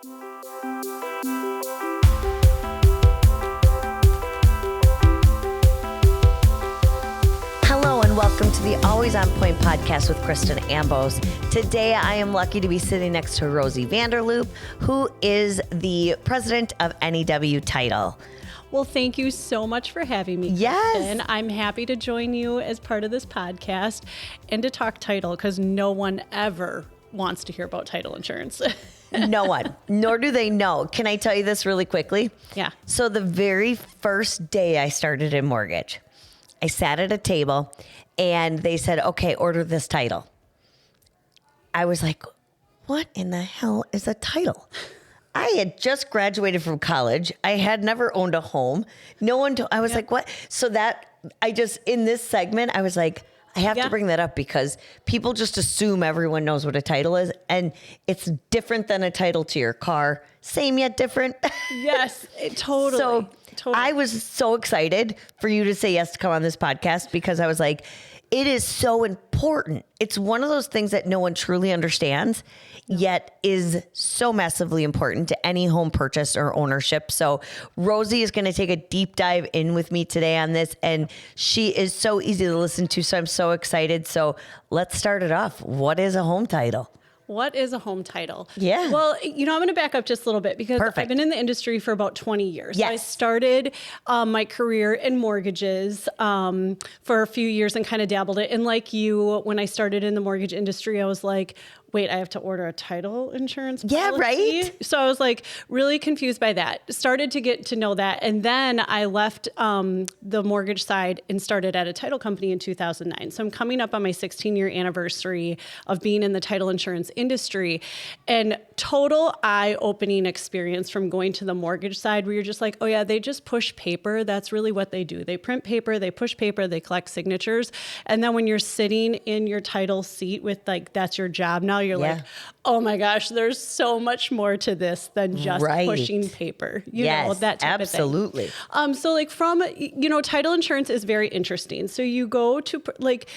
Hello and welcome to the Always On Point podcast with Kristen Ambos. Today I am lucky to be sitting next to Rosie Vander, who is the president of NEW Title. Well, thank you so much for having me, Yes. Kristen. I'm happy to join you as part of this podcast and to talk title because no one ever wants to hear about title insurance. No one, nor do they know. Can I tell you this really quickly? Yeah. So the very first day I started in mortgage, I sat at a table and they said, okay, order this title. I was like, what in the hell is a title? I had just graduated from college. I had never owned a home. No one, I was like, what? So that in this segment, I was like, I have to bring that up because people just assume everyone knows what a title is. And it's different than a title to your car. Same yet different. Yes, totally. So totally. I was so excited for you to say yes to come on this podcast because I was like, it is so important. It's one of those things that no one truly understands, yet is so massively important to any home purchase or ownership. So Rosie is going to take a deep dive in with me today on this, and she is so easy to listen to. So I'm so excited. So let's start it off. What is a home title? What is a home title? Yeah. Well, I'm going to back up just a little bit because Perfect. I've been in the industry for about 20 years. Yes. I started my career in mortgages for a few years and kind of dabbled it. And like you, when I started in the mortgage industry, I was like, wait, I have to order a title insurance policy? Yeah, right? So I was like really confused by that. Started to get to know that. And then I left the mortgage side and started at a title company in 2009. So I'm coming up on my 16-year anniversary of being in the title insurance industry, and total eye-opening experience from going to the mortgage side where you're just like, oh yeah, they just push paper. That's really what they do. They print paper, they push paper, they collect signatures. And then when you're sitting in your title seat with like, that's your job now, you're like, oh my gosh, there's so much more to this than just pushing paper. You know, that type absolutely. of thing. So like from, title insurance is very interesting. So you go to like,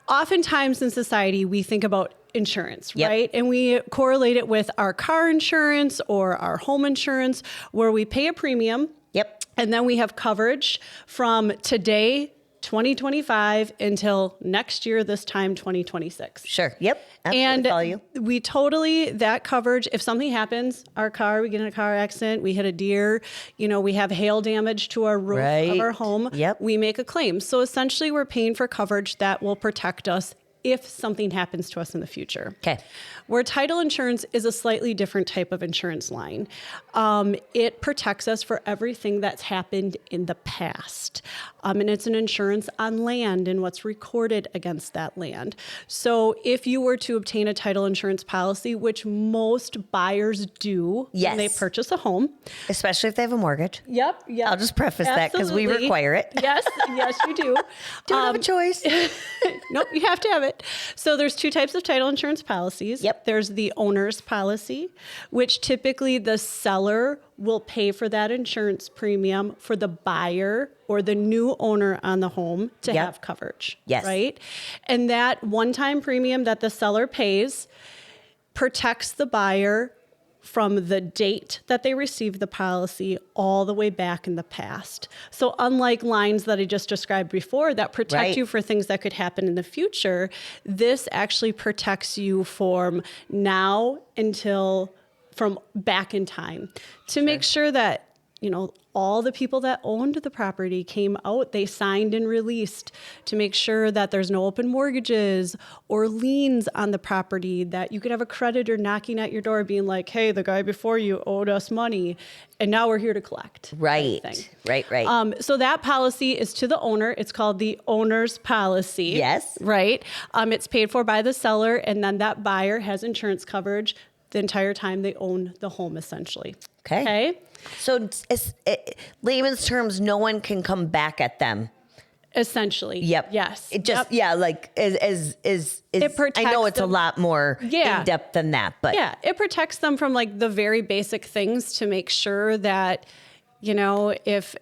oftentimes in society, we think about insurance, right? And we correlate it with our car insurance or our home insurance where we pay a premium. Yep. And then we have coverage from today, 2025 until next year, this time, 2026. Sure. Yep. Absolutely. Follow you. We totally, that coverage, if something happens, our car, we get in a car accident, we hit a deer, we have hail damage to our roof of our home. Yep. We make a claim. So essentially we're paying for coverage that will protect us if something happens to us in the future. Okay. Where title insurance is a slightly different type of insurance line. It protects us for everything that's happened in the past. And it's an insurance on land and what's recorded against that land. So if you were to obtain a title insurance policy, which most buyers do when they purchase a home. Especially if they have a mortgage. Yep. I'll just preface that because we require it. Yes, you do. Don't have a choice. Nope, you have to have it. So there's two types of title insurance policies. Yep. There's the owner's policy, which typically the seller will pay for that insurance premium for the buyer or the new owner on the home to have coverage. Yes. Right? And that one-time premium that the seller pays protects the buyer from the date that they received the policy all the way back in the past. So unlike lines that I just described before that protect you for things that could happen in the future, this actually protects you from now until from back in time to make sure that, all the people that owned the property came out, they signed and released to make sure that there's no open mortgages or liens on the property, that you could have a creditor knocking at your door being like, hey, the guy before you owed us money and now we're here to collect. Right. So that policy is to the owner. It's called the owner's policy. Yes. Right. It's paid for by the seller, and then that buyer has insurance coverage the entire time they own the home, essentially. Okay. So layman's terms, no one can come back at them. Essentially. Yep. Yes. It just, like it protects I know it's a lot more in depth than that, but it protects them from like the very basic things to make sure that, if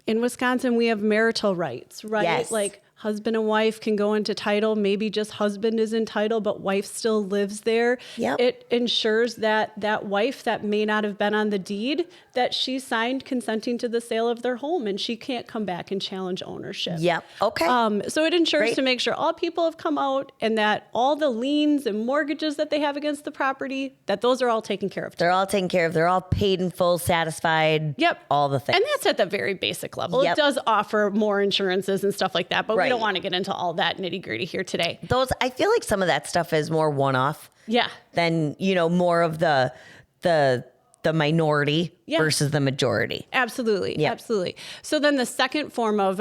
in Wisconsin we have marital rights, right? Yes. Like husband and wife can go into title. Maybe just husband is in title, but wife still lives there. Yep. It ensures that that wife that may not have been on the deed, that she signed consenting to the sale of their home, and she can't come back and challenge ownership. Yep. Okay. So it ensures Great. to make sure all people have come out and that all the liens and mortgages that they have against the property, that those are all taken care of. They're all taken care of. They're all paid in full, satisfied. Yep. All the things. And that's at the very basic level. Yep. It does offer more insurances and stuff like that, but we Right. don't want to get into all that nitty gritty here today. Those, I feel like some of that stuff is more one-off Yeah. than, more of the minority Yeah. versus the majority. Absolutely. Yep. Absolutely. So then the second form of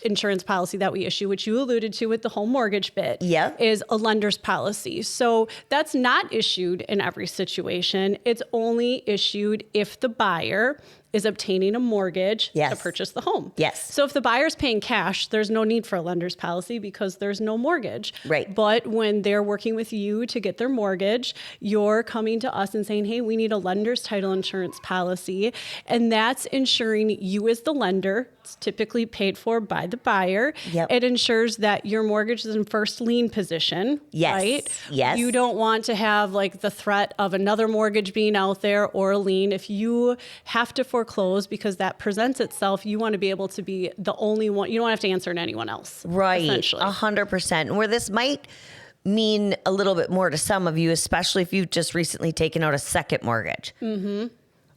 insurance policy that we issue, which you alluded to with the home mortgage bit, Yep. is a lender's policy. So that's not issued in every situation. It's only issued if the buyer is obtaining a mortgage Yes. to purchase the home. Yes. So if the buyer's paying cash, there's no need for a lender's policy because there's no mortgage. Right. But when they're working with you to get their mortgage, you're coming to us and saying, hey, we need a lender's title insurance policy. And that's ensuring you as the lender, it's typically paid for by the buyer. Yep. It ensures that your mortgage is in first lien position. Yes. Right? Yes. You don't want to have like the threat of another mortgage being out there or a lien. If you have to foreclose because that presents itself, you want to be able to be the only one. You don't have to answer to anyone else. Right. Essentially. 100%. Where this might mean a little bit more to some of you, especially if you've just recently taken out a second mortgage. Mm-hmm.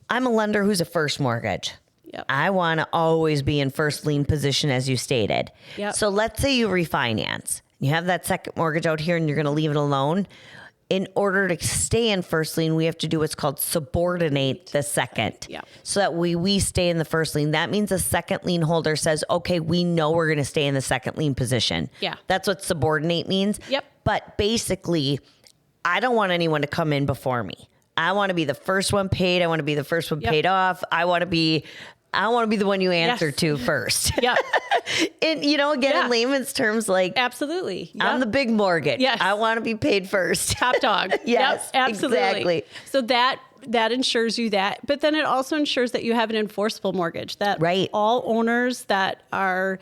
I'm a lender who's a first mortgage. Yep. I want to always be in first lien position, as you stated. Yep. So let's say you refinance. You have that second mortgage out here and you're going to leave it alone. In order to stay in first lien, we have to do what's called subordinate the second. Yep. So that we stay in the first lien. That means the second lien holder says, okay, we know we're going to stay in the second lien position. Yeah. That's what subordinate means. Yep. But basically, I don't want anyone to come in before me. I want to be the first one paid. I want to be the first one Yep. paid off. I want to be the one you answer Yes. to first. Yep. And, again, Yeah. in layman's terms, like, Absolutely. Yep. I'm the big mortgage. Yes. I want to be paid first. Top dog. Yes, Yep, absolutely. exactly. So that ensures you that, but then it also ensures that you have an enforceable mortgage, that Right. all owners that are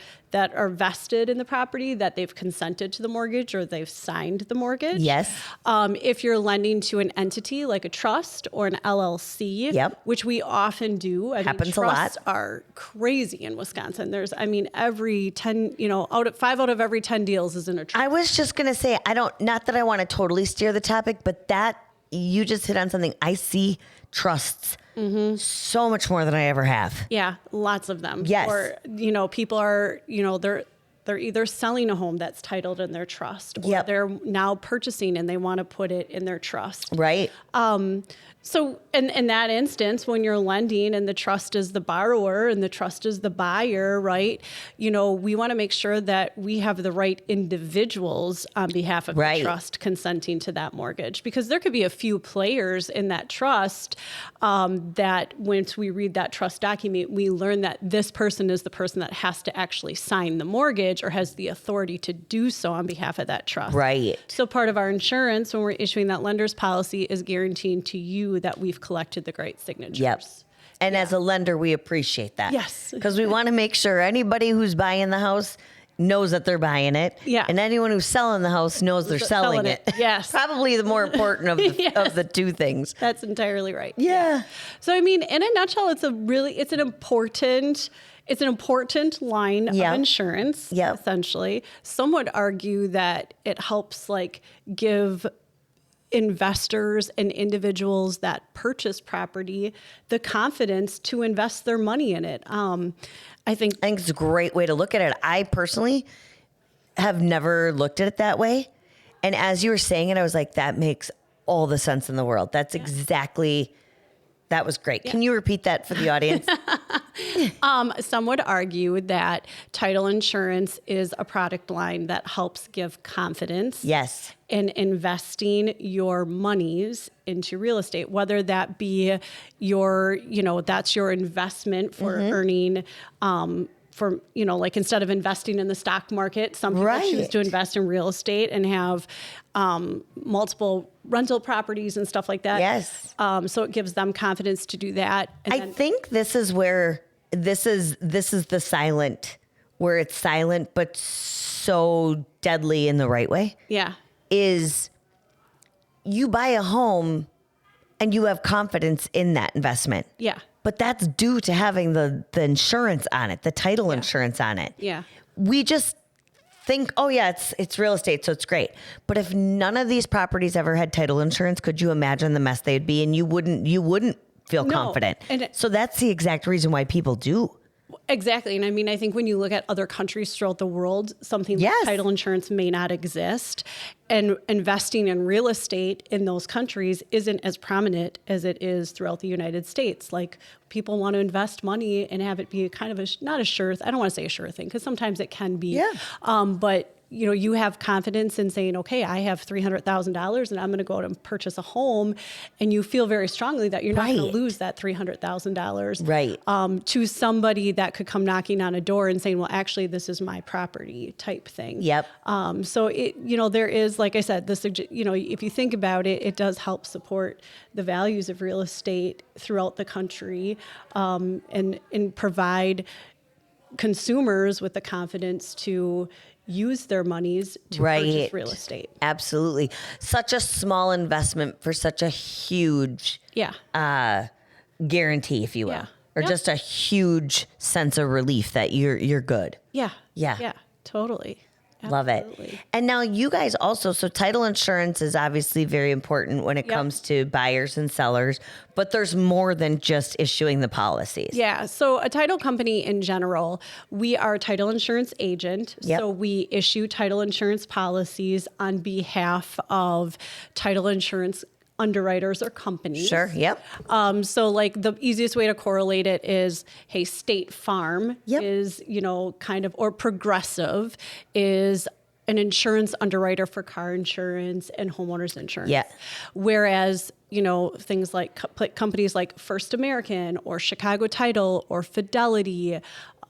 vested in the property, that they've consented to the mortgage or they've signed the mortgage. Yes. If you're lending to an entity like a trust or an LLC, Yep. which we often do. Happens a lot. Trusts are crazy in Wisconsin. There's, every 10, 5 out of every 10 deals is in a trust. I was just going to say, not that I want to totally steer the topic, but that you just hit on something. I see trusts so much more than I ever have. Yeah, lots of them. Yes. Or, people are, they're either selling a home that's titled in their trust, or Yep. they're now purchasing and they want to put it in their trust. Right. So in that instance, when you're lending and the trust is the borrower and the trust is the buyer, right? We want to make sure that we have the right individuals on behalf of Right. the trust consenting to that mortgage, because there could be a few players in that trust that once we read that trust document, we learn that this person is the person that has to actually sign the mortgage or has the authority to do so on behalf of that trust. Right. So part of our insurance when we're issuing that lender's policy is guaranteeing to you that we've collected the right signatures. Yep. And as a lender, we appreciate that. Yes. Because we want to make sure anybody who's buying the house knows that they're buying it. Yeah. And anyone who's selling the house knows they're selling it. Yes. Probably the more important of the, Yes. of the two things. That's entirely right. Yeah. So in a nutshell, it's an important line Yep. of insurance. Yep. Essentially, some would argue that it helps give investors and individuals that purchase property the confidence to invest their money in it. I think it's a great way to look at it. I personally have never looked at it that way. And as you were saying it, I was like, that makes all the sense in the world. That's exactly, that was great. Can you repeat that for the audience? some would argue that title insurance is a product line that helps give confidence Yes. in investing your monies into real estate, whether that be that's your investment for earning, instead of investing in the stock market, some people Right. choose to invest in real estate and have multiple rental properties and stuff like that. Yes. So it gives them confidence to do that. And I think this is where this is the silent where it's silent but so deadly in the right way, Yeah. is you buy a home and you have confidence in that investment. Yeah. But that's due to having the insurance on it, the title insurance on it. Yeah. We just think, oh yeah, it's real estate, so it's great. But if none of these properties ever had title insurance, could you imagine the mess they'd be? And you wouldn't feel confident. And so that's the exact reason why people do. Exactly. And I mean, I think when you look at other countries throughout the world, something like title insurance may not exist. And investing in real estate in those countries isn't as prominent as it is throughout the United States. Like, people want to invest money and have it be kind of not a sure, I don't want to say a sure thing, because sometimes it can be. Yeah. But you have confidence in saying, okay, I have $300,000 and I'm going to go out and purchase a home. And you feel very strongly that you're not going to lose that $300,000 to somebody that could come knocking on a door and saying, well, actually, this is my property type thing. Yep. So there is, like I said, if you think about it, it does help support the values of real estate throughout the country, and provide consumers with the confidence to use their monies to purchase real estate. Absolutely. Such a small investment for such a huge guarantee, if you will. Yeah. Or just a huge sense of relief that you're good. Yeah. Yeah. Yeah, totally. Love Absolutely. it. And now you guys also, so title insurance is obviously very important when it comes to buyers and sellers, but there's more than just issuing the policies. Yeah. So a title company in general, we are a title insurance agent. Yep. So we issue title insurance policies on behalf of title insurance underwriters or companies. Sure. Yep. So like the easiest way to correlate it is, hey, State Farm is, or Progressive is an insurance underwriter for car insurance and homeowners insurance. Yeah. Whereas, things like companies like First American or Chicago Title or Fidelity,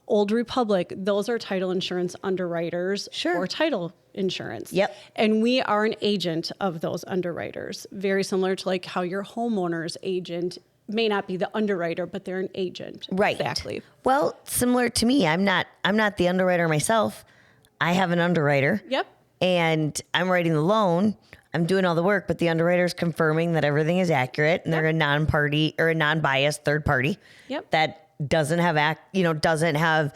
Old Republic, those are title insurance underwriters for title insurance. Yep. And we are an agent of those underwriters, very similar to like how your homeowner's agent may not be the underwriter, but they're an agent. Right. Exactly. Well, similar to me, I'm not the underwriter myself. I have an underwriter. Yep. And I'm writing the loan. I'm doing all the work, but the underwriter's confirming that everything is accurate, and they're a non-party or a non-biased third party. Yep. That doesn't have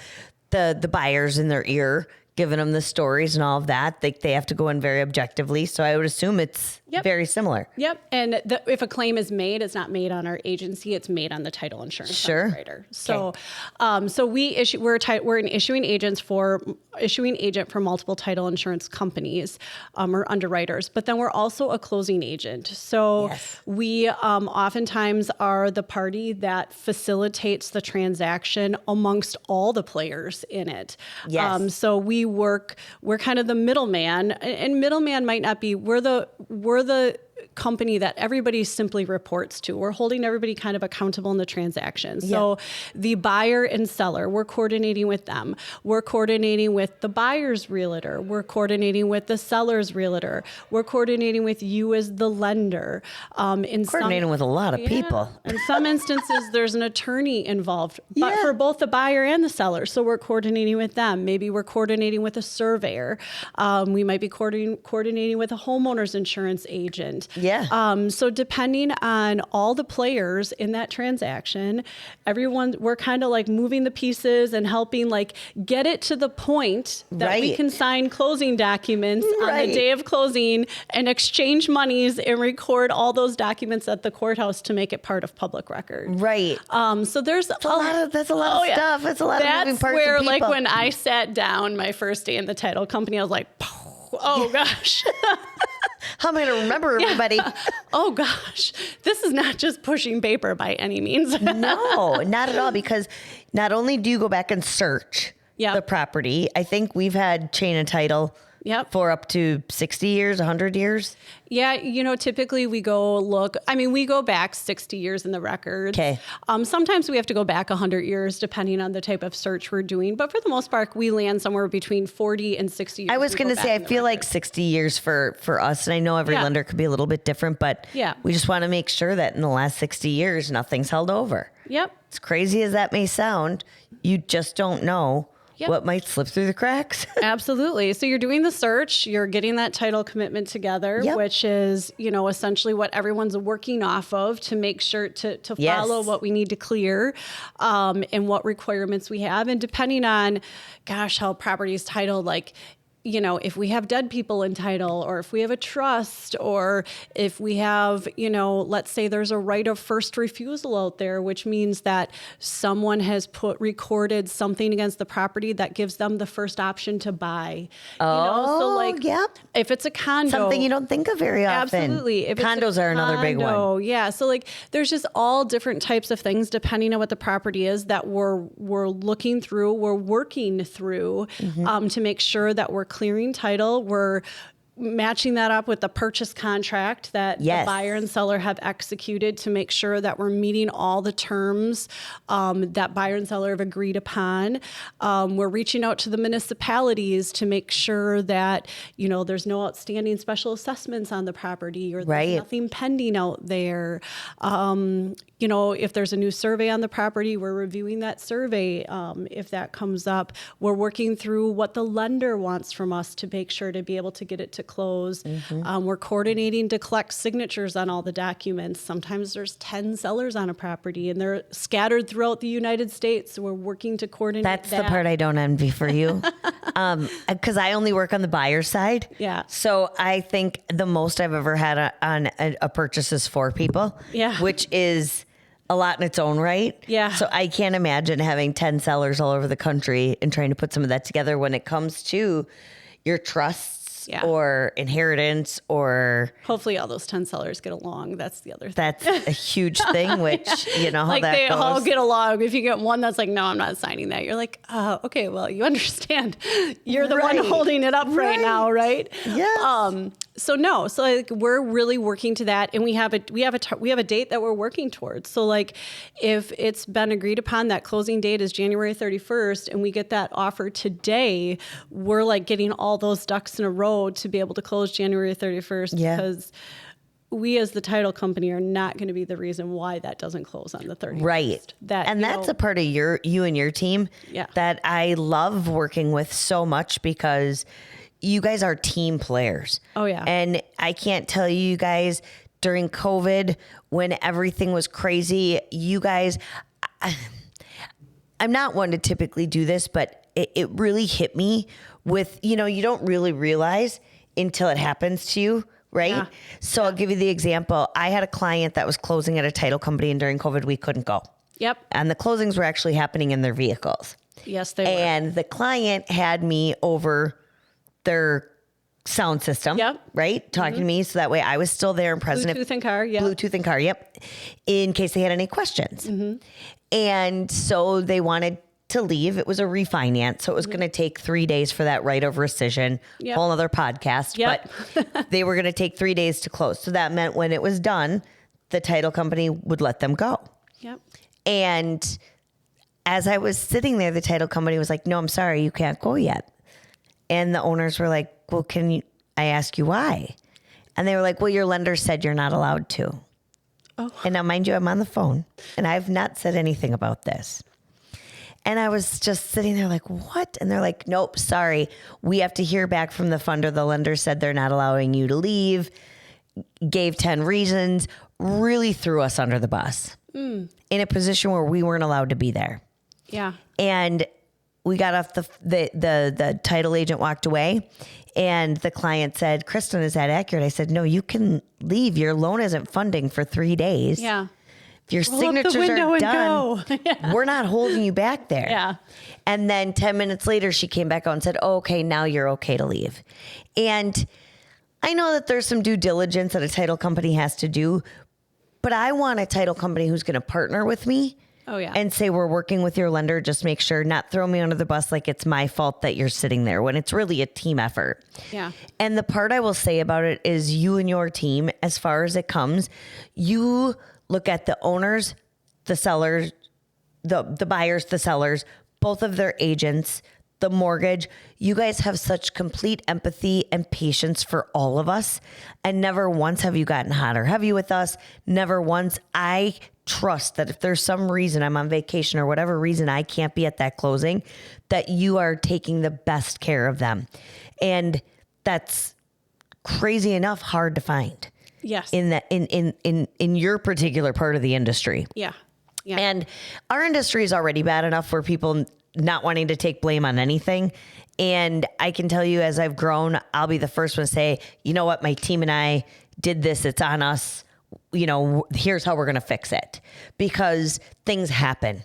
the buyers in their ear giving them the stories and all of that. They have to go in very objectively. So I would assume it's very similar. Yep. And if a claim is made, it's not made on our agency, it's made on the title insurance underwriter. So, so we're an issuing agent for multiple title insurance companies, or underwriters, but then we're also a closing agent. So we oftentimes are the party that facilitates the transaction amongst all the players in it. Yes. So we're kind of the middleman, and middleman might not be, we're the company that everybody simply reports to. We're holding everybody kind of accountable in the transaction. So the buyer and seller, we're coordinating with them. We're coordinating with the buyer's realtor. We're coordinating with the seller's realtor. We're coordinating with you as the lender. Coordinating with a lot of people. In some instances, there's an attorney involved, but for both the buyer and the seller. So we're coordinating with them. Maybe we're coordinating with a surveyor. We might be coordinating with a homeowner's insurance agent. Yeah. So depending on all the players in that transaction, we're kind of like moving the pieces and helping like get it to the point that we can sign closing documents on the day of closing and exchange monies and record all those documents at the courthouse to make it part of public record. Right. So there's that's a lot of stuff. It's a lot of moving parts. That's where, of people. like, when I sat down my first day in the title company, I was like, oh gosh. How am I going to remember everybody? Oh gosh, this is not just pushing paper by any means. No, not at all. Because not only do you go back and search the property, I think we've had chain of title for up to 60 years, 100 years. Yeah, typically we go back 60 years in the records. Okay. Sometimes we have to go back 100 years depending on the type of search we're doing. But for the most part, we land somewhere between 40 and 60 years. I was going to say, I feel like 60 years for us. And I know every lender could be a little bit different, but we just want to make sure that in the last 60 years, nothing's held over. Yep. As crazy as that may sound, you just don't know what might slip through the cracks. Absolutely. So you're doing the search, you're getting that title commitment together, Yep. which is, essentially what everyone's working off of to make sure to Yes. follow what we need to clear, and what requirements we have. And depending on, how property is titled, like, if we have dead people in title, or if we have a trust, or if we have, let's say there's a right of first refusal out there, which means that someone has recorded something against the property that gives them the first option to buy. Yep. If it's a condo, Something you don't think of very often. absolutely. If Condos it's a are another big condo, one. Yeah. So there's just all different types of things depending on what the property is that we're looking through, we're working through, to make sure that we're clearing title. We're matching that up with the purchase contract that Yes. the buyer and seller have executed to make sure that we're meeting all the terms that buyer and seller have agreed upon. We're reaching out to the municipalities to make sure that, there's no outstanding special assessments on the property, or Right. there's nothing pending out there. If there's a new survey on the property, we're reviewing that survey. If that comes up, we're working through what the lender wants from us to make sure to be able to get it to close. We're coordinating to collect signatures on all the documents. Sometimes there's 10 sellers on a property and they're scattered throughout the United States. So we're working to coordinate That's that. the part I don't envy for you. Because I only work on the buyer side. Yeah. So I think the most I've ever had on a purchase is 4 people. Yeah. Which is a lot in its own right. Yeah. So I can't imagine having 10 sellers all over the country and trying to put some of that together when it comes to your trusts. Yeah. Or inheritance, or Hopefully all those 10 sellers get along. That's the other thing. that's a huge thing, which, you know how Like that they goes. all get along. If you get one that's like, no, I'm not signing that, you're like, okay, well, you understand. You're the Right. one holding it up right now, right? Yes. So we're really working to that, and we have a date that we're working towards. So like, if it's been agreed upon that closing date is January 31st, and we get that offer today, we're like getting all those ducks in a row to be able to close January 31st, Yeah. because we as the title company are not going to be the reason why that doesn't close on the 31st. Right. That's a part of you and your team Yeah. that I love working with so much, because you guys are team players. Oh, yeah. And I can't tell you guys, during COVID, when everything was crazy, you guys, I'm not one to typically do this, but it really hit me with, you don't really realize until it happens to you. Right. Yeah. So I'll give you the example. I had a client that was closing at a title company, and during COVID, we couldn't go. Yep. And the closings were actually happening in their vehicles. Yes, they were. And the client had me over their sound system. Yep. Right. Talking to me. So that way I was still there and present. Bluetooth and car. Yeah. Bluetooth and car. Yep. In case they had any questions. And so they wanted to leave. It was a refinance. So it was going to take 3 days for that right of rescission. Yep. Whole other podcast. Yep. But they were going to take 3 days to close. So that meant when it was done, the title company would let them go. Yep. And as I was sitting there, the title company was like, no, I'm sorry, you can't go yet. And the owners were like, well, I ask you why? And they were like, well, your lender said you're not allowed to. Oh. And now, mind you, I'm on the phone and I've not said anything about this. And I was just sitting there like, what? And they're like, nope, sorry. We have to hear back from the funder. The lender said they're not allowing you to leave, gave 10 reasons, really threw us under the bus in a position where we weren't allowed to be there. Yeah. And we got off the title agent walked away, and the client said, Kristen, is that accurate? I said, no, you can leave. Your loan isn't funding for 3 days. Yeah. If your Roll up the signatures window are and done, go. Yeah. we're not holding you back there. Yeah. And then 10 minutes later, she came back out and said, oh, okay, now you're okay to leave. And I know that there's some due diligence that a title company has to do, but I want a title company who's going to partner with me. Oh, yeah. And say, we're working with your lender. Just make sure, not throw me under the bus like it's my fault that you're sitting there, when it's really a team effort. Yeah. And the part I will say about it is, you and your team, as far as it comes, you look at the owners, the sellers, the buyers, the sellers, both of their agents, the mortgage. You guys have such complete empathy and patience for all of us. And never once have you gotten hot or heavy with us. Never once. I trust that if there's some reason I'm on vacation or whatever reason I can't be at that closing, that you are taking the best care of them. And that's crazy enough hard to find. Yes. In that in your particular part of the industry. Yeah. Yeah. And our industry is already bad enough for people not wanting to take blame on anything. And I can tell you, as I've grown, I'll be the first one to say, you know what, my team and I did this. It's on us. You know, here's how we're going to fix it, because things happen.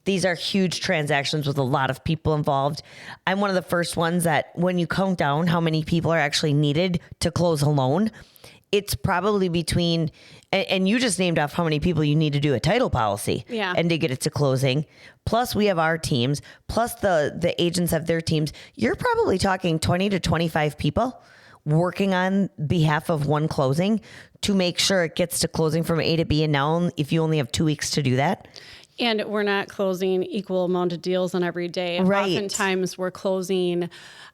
These are huge transactions with a lot of people involved. I'm one of the first ones that when you count down how many people are actually needed to close a loan, it's probably between, and you just named off how many people you need to do a title policy and to get it to closing. Plus we have our teams, plus the agents have their teams. You're probably talking 20 to 25 people working on behalf of one closing to make sure it gets to closing from A to B. And now if you only have 2 weeks to do that. And we're not closing equal amount of deals on every day. Right. Oftentimes we're closing,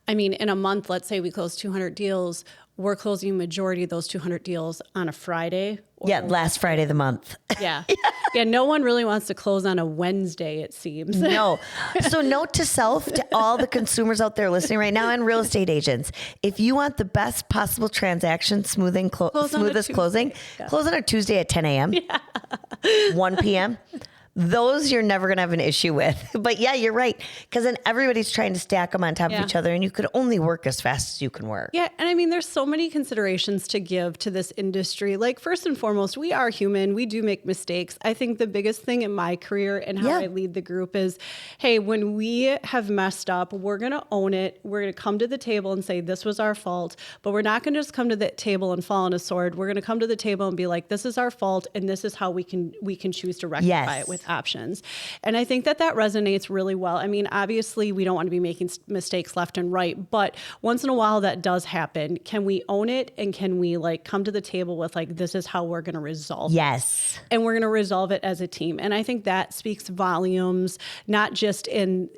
in a month, let's say we close 200 deals, we're closing majority of those 200 deals on a Friday. Last Friday of the month. Yeah. Yeah. No one really wants to close on a Wednesday, it seems. No. So note to self, to all the consumers out there listening right now and real estate agents, if you want the best possible transaction, smoothest closing, close on a Tuesday at 10 a.m., 1 p.m., those you're never going to have an issue with. But yeah, you're right. Because then everybody's trying to stack them on top of each other, and you could only work as fast as you can work. Yeah. And there's so many considerations to give to this industry. Like, first and foremost, we are human. We do make mistakes. I think the biggest thing in my career and how I lead the group is, hey, when we have messed up, we're going to own it. We're going to come to the table and say, this was our fault. But we're not going to just come to the table and fall on a sword. We're going to come to the table and be like, this is our fault, and this is how we can choose to rectify it with options. And I think that resonates really well. Obviously we don't want to be making mistakes left and right, but once in a while that does happen. Can we own it? And can we come to the table with this is how we're going to resolve it? And we're going to resolve it as a team. And I think that speaks volumes, not just in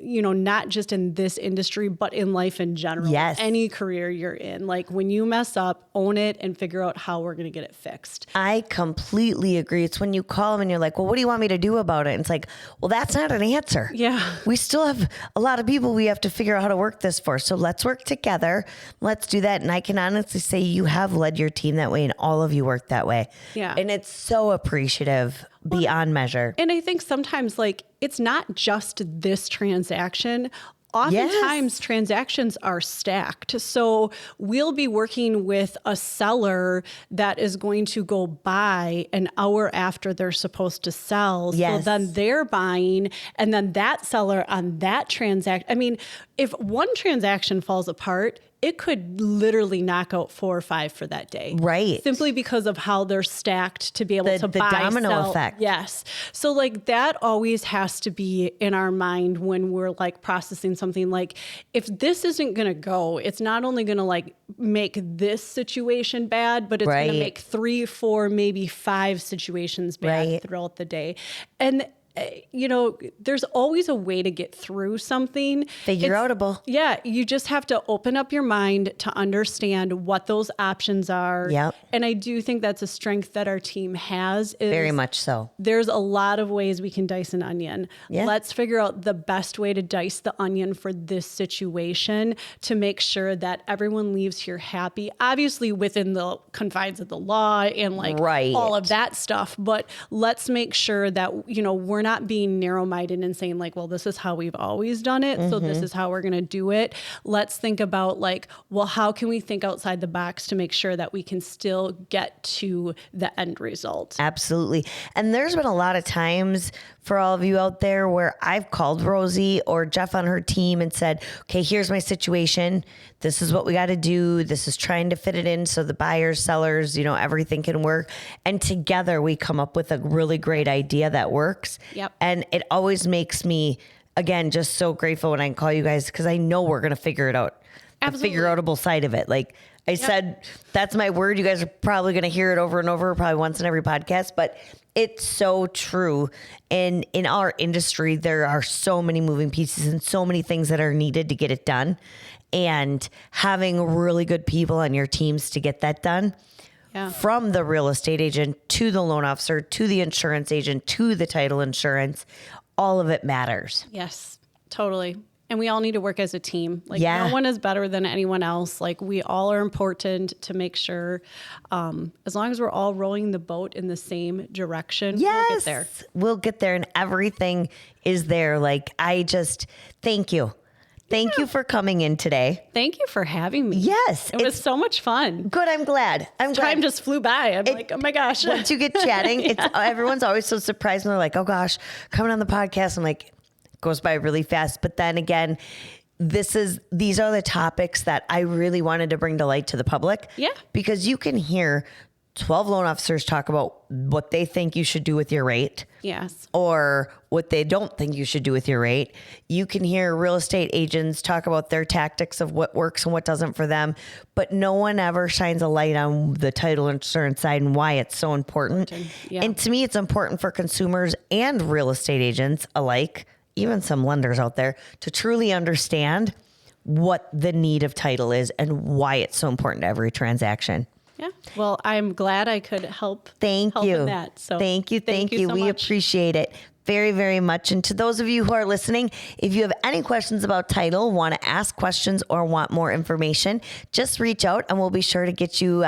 this industry, but in life in general. Any career you're in, when you mess up, own it and figure out how we're going to get it fixed. I completely agree. It's when you call them and you're like, well, what do you want me to do about it? And it's like, well, that's not an answer. Yeah. We still have a lot of people we have to figure out how to work this for. So let's work together. Let's do that. And I can honestly say you have led your team that way, and all of you work that way. Yeah. And it's so appreciative beyond measure. And I think sometimes it's not just this transaction. Oftentimes transactions are stacked. So we'll be working with a seller that is going to go buy an hour after they're supposed to sell. So then they're buying, and then that seller on that transaction. If one transaction falls apart, it could literally knock out 4 or 5 for that day. Right. Simply because of how they're stacked to be able to buy. The domino sell. effect. Yes. So that always has to be in our mind when we're processing something. If this isn't going to go, it's not only going to make this situation bad, but it's going to make 3, 4, maybe 5 situations bad throughout the day. And there's always a way to get through something. Figure-outable. Yeah. You just have to open up your mind to understand what those options are. Yep. And I do think that's a strength that our team has. Very much so. There's a lot of ways we can dice an onion. Yeah. Let's figure out the best way to dice the onion for this situation to make sure that everyone leaves here happy, obviously within the confines of the law and all of that stuff. But let's make sure that, we're not being narrow-minded and saying well, this is how we've always done it. So this is how we're going to do it. Let's think about well, how can we think outside the box to make sure that we can still get to the end result? Absolutely. And there's been a lot of times for all of you out there where I've called Rosie or Jeff on her team and said, okay, here's my situation. This is what we got to do. This is trying to fit it in so the buyers, sellers, everything can work. And together we come up with a really great idea that works. Yep. And it always makes me, again, just so grateful when I can call you guys, because I know we're going to figure it out. Absolutely. The figure-outable side of it. I said, that's my word. You guys are probably going to hear it over and over, probably once in every podcast, but it's so true. And in our industry, there are so many moving pieces and so many things that are needed to get it done. And having really good people on your teams to get that done, from the real estate agent to the loan officer to the insurance agent to the title insurance, all of it matters. Yes, totally. And we all need to work as a team. Like no one is better than anyone else. Like we all are important to make sure, as long as we're all rowing the boat in the same direction, we'll get there. We'll get there, and everything is there. Like, I just thank you. Thank you for coming in today. Thank you for having me. Yes. It was so much fun. Good. I'm glad. Time just flew by. I'm like, oh my gosh. Once you get chatting, everyone's always so surprised when they're like, oh gosh, coming on the podcast. I'm like, it goes by really fast. But then again, these are the topics that I really wanted to bring to light to the public. Yeah. Because you can hear 12 loan officers talk about what they think you should do with your rate. Yes. Or what they don't think you should do with your rate. You can hear real estate agents talk about their tactics of what works and what doesn't for them, but no one ever shines a light on the title insurance side and why it's so important. Yeah. And to me, it's important for consumers and real estate agents alike, even some lenders out there, to truly understand what the need of title is and why it's so important to every transaction. Yeah. Well, I'm glad I could help. Thank you. In that. So thank you. So we much. appreciate it very, very much. And to those of you who are listening, if you have any questions about title, want to ask questions or want more information, just reach out and we'll be sure to get you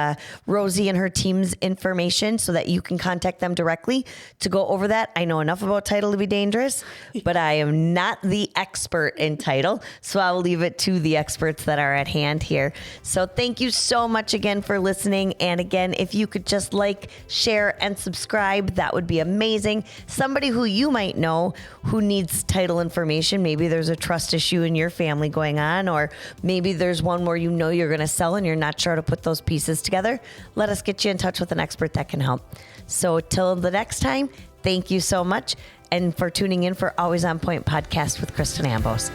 Rosie and her team's information so that you can contact them directly to go over that. I know enough about title to be dangerous, but I am not the expert in title, so I will leave it to the experts that are at hand here. So thank you so much again for listening. And again, if you could just like, share, and subscribe, that would be amazing. Somebody who you might know who needs title information. Maybe there's a trust issue in your family going on, or maybe there's one where you know you're going to sell and you're not sure how to put those pieces together. Let us get you in touch with an expert that can help. So till the next time, thank you so much. And for tuning in for Always On Point podcast with Kristen Ambos.